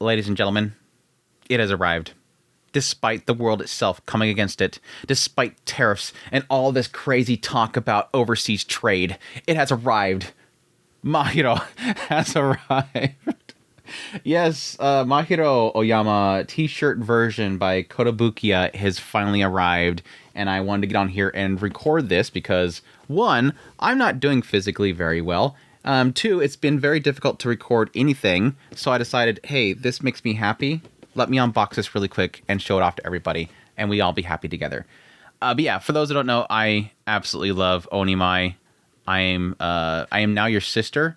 Ladies and gentlemen, it has arrived. Despite the world itself coming against it, despite tariffs and all this crazy talk about overseas trade, it has arrived. Mahiro has arrived. Yes, Mahiro Oyama t-shirt version by Kotobukiya has finally arrived, and I wanted to get on here and record this because, one, I'm not doing physically very well. Two, it's been very difficult to record anything, so I decided, hey, this makes me happy. Let me unbox this really quick and show it off to everybody, and we all be happy together. But yeah, for those that don't know, I absolutely love Onimai. I am Now Your Sister.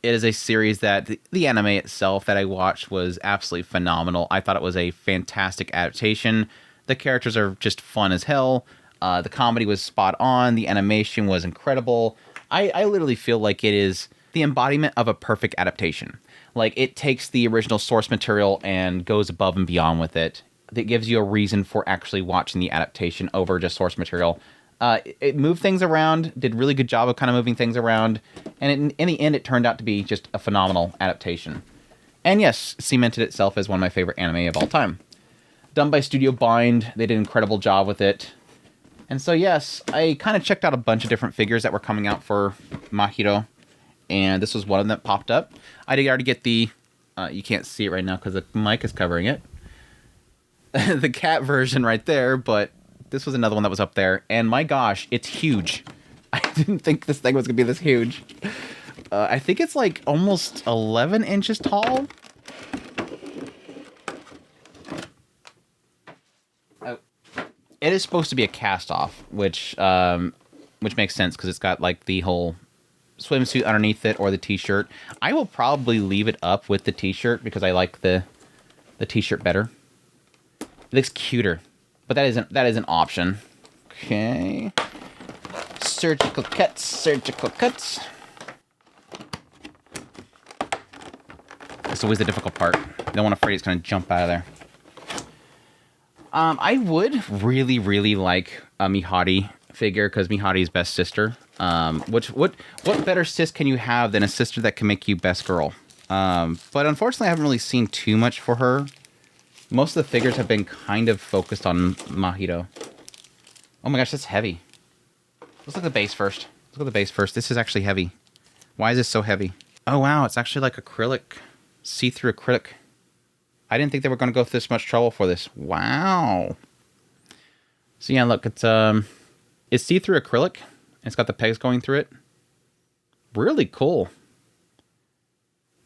It is a series that the anime itself that I watched was absolutely phenomenal. I thought it was a fantastic adaptation. The characters are just fun as hell. The comedy was spot on. The animation was incredible. I literally feel like it is the embodiment of a perfect adaptation. Like, it takes the original source material and goes above and beyond with it. That gives you a reason for actually watching the adaptation over just source material. It moved things around, did a really good job of kind of moving things around, and in the end, it turned out to be just a phenomenal adaptation. And yes, cemented itself as one of my favorite anime of all time. Done by Studio Bind, they did an incredible job with it. And so yes, I kind of checked out a bunch of different figures that were coming out for Mahiro, and this was one of them that popped up. I did already get the, you can't see it right now because the mic is covering it, the cat version right there, but this was another one that was up there, and my gosh, it's huge. I didn't think this thing was going to be this huge. I think it's like almost 11 inches tall. It is supposed to be a cast-off, which makes sense because it's got like the whole swimsuit underneath it or the t-shirt. I will probably leave it up with the t-shirt because I like the t-shirt better. It looks cuter. But that is an option. Okay. Surgical cuts, surgical cuts. It's always the difficult part. I'm afraid it's going to jump out of there. I would really, really like a Mihari figure because Mihari's best sister. What better sis can you have than a sister that can make you best girl? But unfortunately, I haven't really seen too much for her. Most of the figures have been kind of focused on Mahiro. Oh my gosh, that's heavy. Let's look at the base first. Let's look at the base first. This is actually heavy. Why is this so heavy? Oh wow, it's actually like acrylic. See-through acrylic. I didn't think they were going to go through this much trouble for this. Wow. So yeah, look, it's see-through acrylic. It's got the pegs going through it. Really cool.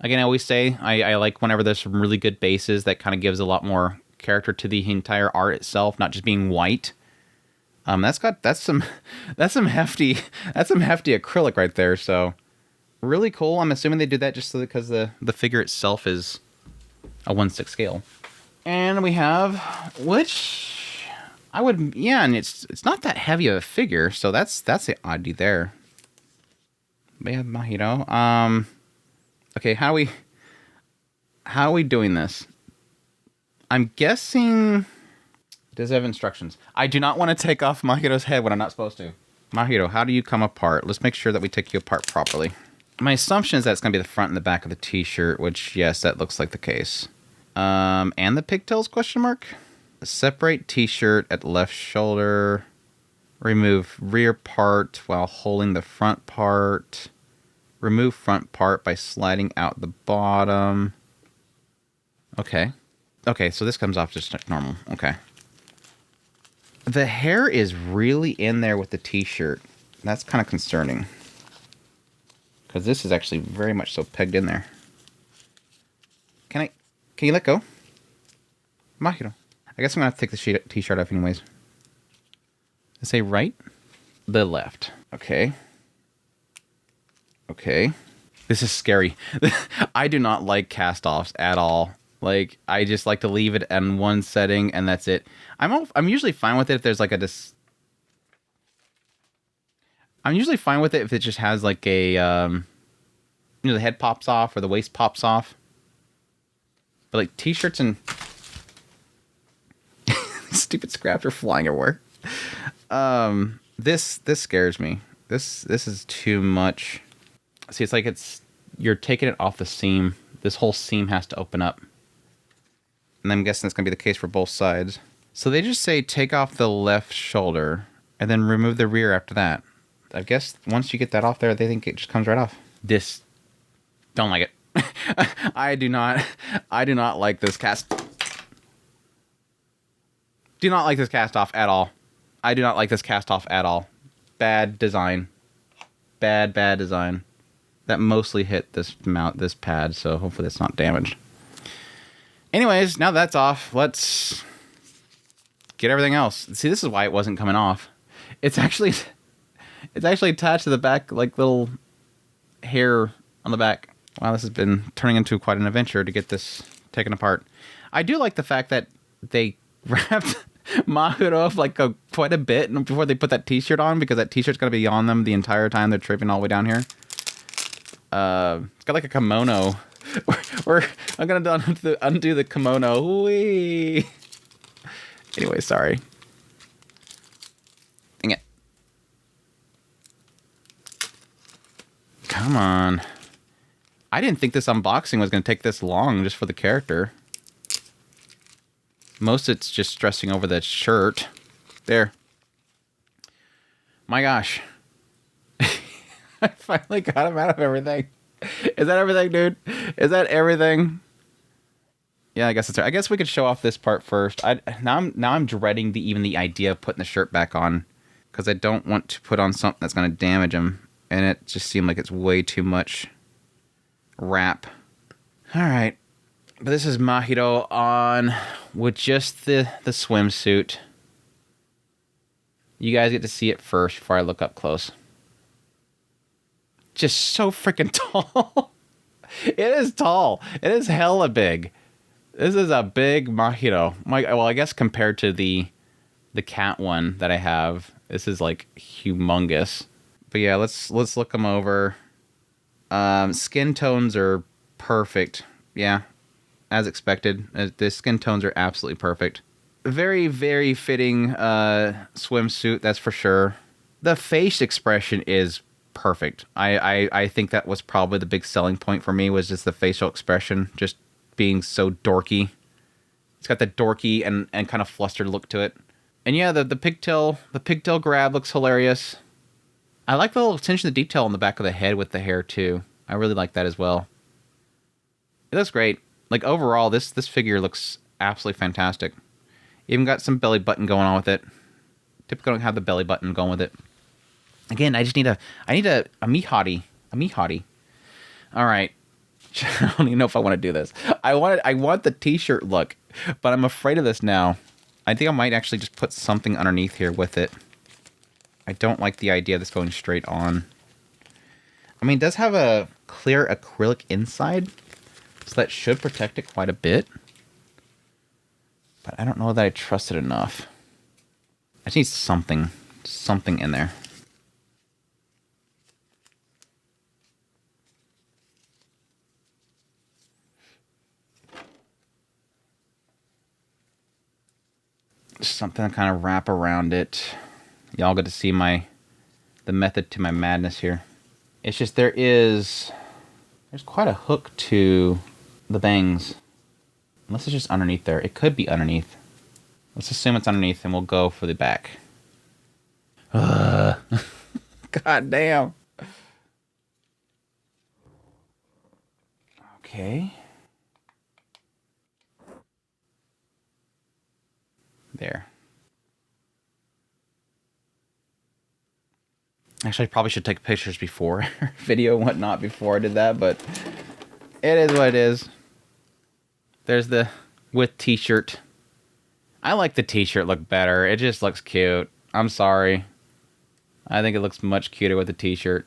Again, I always say I like whenever there's some really good bases that kind of gives a lot more character to the entire art itself, not just being white. That's some hefty acrylic right there. So really cool. I'm assuming they did that just because the figure itself is a 1/6 scale. And we have, which I would, yeah, and it's not that heavy of a figure, so that's the oddity there. We have Mahiro. Okay, how are we doing this? I'm guessing, does it have instructions? I do not want to take off Mahiro's head when I'm not supposed to. Mahiro, how do you come apart? Let's make sure that we take you apart properly. My assumption is that it's going to be the front and the back of the t-shirt, which, yes, that looks like the case. And the pigtails, question mark? Separate t-shirt at left shoulder. Remove rear part while holding the front part. Remove front part by sliding out the bottom. Okay. Okay, so this comes off just like normal. Okay. The hair is really in there with the t-shirt. That's kind of concerning. Because this is actually very much so pegged in there. Can you let go? Mahiro. I guess I'm going to have to take the t-shirt off anyways. Does it say right? The left. Okay. Okay. This is scary. I do not like cast-offs at all. Like, I just like to leave it in one setting and that's it. I'm usually fine with it if there's like I'm usually fine with it if it just has like a, the head pops off or the waist pops off. But like t-shirts and stupid scraps are flying everywhere. This scares me. This is too much. See, it's like you're taking it off the seam. This whole seam has to open up. And I'm guessing that's going to be the case for both sides. So they just say take off the left shoulder and then remove the rear after that. I guess once you get that off there, they think it just comes right off. This, don't like it. I do not like this cast. Do not like this cast off at all. I do not like this cast off at all. Bad design. Bad design. That mostly hit this pad, so hopefully it's not damaged. Anyways, now that's off, let's get everything else. See, this is why it wasn't coming off. It's actually attached to the back, like little hair on the back. Wow, this has been turning into quite an adventure to get this taken apart. I do like the fact that they wrapped Mahiro up like quite a bit before they put that t-shirt on, because that t-shirt's gonna be on them the entire time they're tripping all the way down here. It's got like a kimono. I'm gonna undo the kimono. Whee! Anyway, sorry. Dang it. Come on. I didn't think this unboxing was gonna take this long just for the character. Most of it's just stressing over the shirt. There. My gosh. I finally got him out of everything. Is that everything, dude? Is that everything? Yeah, I guess that's right. I guess we could show off this part first. Now I'm dreading even the idea of putting the shirt back on, because I don't want to put on something that's going to damage him, and it just seemed like it's way too much wrap. All right, but this is Mahiro on with just the swimsuit. You guys get to see it first before I look up close. Just so freaking tall. It is tall. It is hella big. This is a big Mahiro. Well, I guess compared to the cat one that I have, this is like humongous. But yeah, let's look them over. Skin tones are perfect. Yeah, as expected. The skin tones are absolutely perfect. Very, very fitting swimsuit, that's for sure. The face expression is perfect. I think that was probably the big selling point for me, was just the facial expression, just being so dorky. It's got that dorky and kind of flustered look to it. And yeah, the pigtail grab looks hilarious. I like the little attention to detail on the back of the head with the hair too. I really like that as well. It looks great. Like overall, this figure looks absolutely fantastic. Even got some belly button going on with it. Typically don't have the belly button going with it. Again, I need a mihari. A mihari. All right. I don't even know if I want to do this. I want the t-shirt look, but I'm afraid of this now. I think I might actually just put something underneath here with it. I don't like the idea of this going straight on. I mean, it does have a clear acrylic inside, so that should protect it quite a bit. But I don't know that I trust it enough. I just need something in there. Something to kind of wrap around it. Y'all get to see the method to my madness here. It's just there's quite a hook to the bangs. Unless it's just underneath there. It could be underneath. Let's assume it's underneath and we'll go for the back. God damn. Okay. There. Actually, I probably should take pictures before video and whatnot before I did that, but it is what it is. There's the with t-shirt. I like the t-shirt look better. It just looks cute. I'm sorry. I think it looks much cuter with the t-shirt.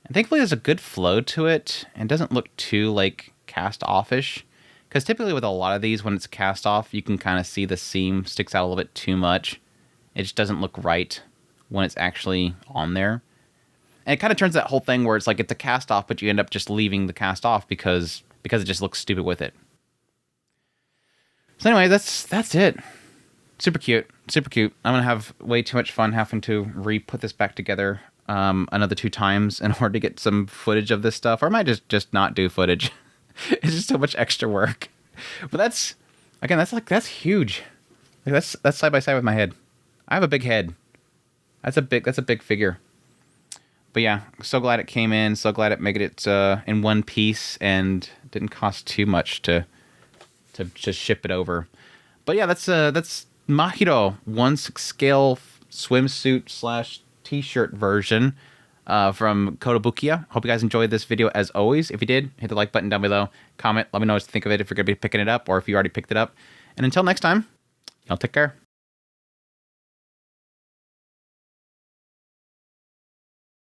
And thankfully there's a good flow to it and doesn't look too like cast offish. Because typically with a lot of these, when it's cast off, you can kind of see the seam sticks out a little bit too much. It just doesn't look right when it's actually on there. And it kind of turns that whole thing where it's like it's a cast off, but you end up just leaving the cast off because it just looks stupid with it. So anyway, that's it. Super cute. Super cute. I'm going to have way too much fun having to re-put this back together another 2 times in order to get some footage of this stuff. Or I might just not do footage. It's just so much extra work. But that's, again, that's huge. Like that's side by side with my head. I have a big head. That's a big figure. But yeah, so glad it came in. So glad it made it in one piece and didn't cost too much to ship it over. But yeah, that's Mahiro 1/6 swimsuit / t-shirt version from Kotobukiya. Hope you guys enjoyed this video as always. If you did, hit the like button down below. Comment, let me know what you think of it if you're going to be picking it up or if you already picked it up. And until next time, y'all take care.